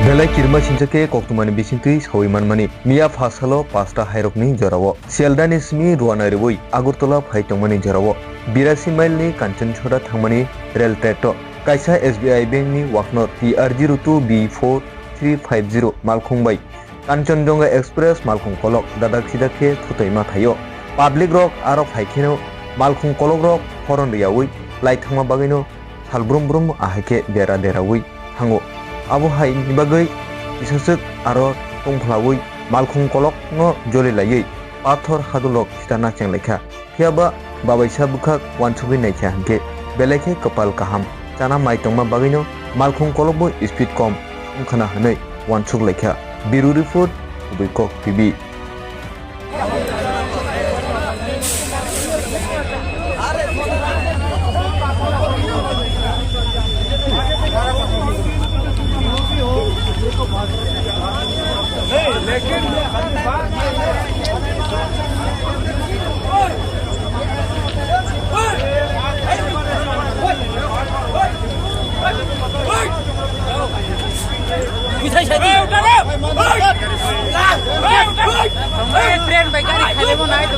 Belai kirma sinjake koktumani bisingtui sawimanmani miya phasalo pasta hairokni jorao Sialdan ismi ruanaribui Agartala phaitongmani jorao 82 mailni Kanchanjhara thangmani rail track kaisa SBI bank ni waknor PR02B4350 malkhungbai Kanchanjunga Express malkhung kolok dadak sidake thutoima thayo public rok aro phaikeno malkhung kolok rok horon riyawi laithangma bagino salbrum brum ahake dera derawi hango abo hai ni bagai isasuk aro tongphlawi malkhung kolok no joli layei pathor hadulok stana chenglekha phiaba babaisa bukhak wanchubi naikha hanke belekhe kapal kaham chana maitongma bagino malkhung kolokbo speed kom ungkhana hanei wanchuk lekha biru report ubikok tv लेकिन train बैगारी खाले वो नहीं तो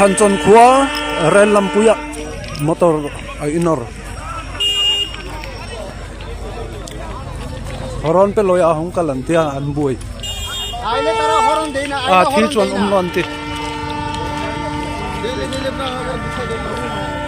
Kancon Khua rel lampuya motor inor horon pe loya hong kalantia anbui आइले तारा horn देना thi chon umlon ti दे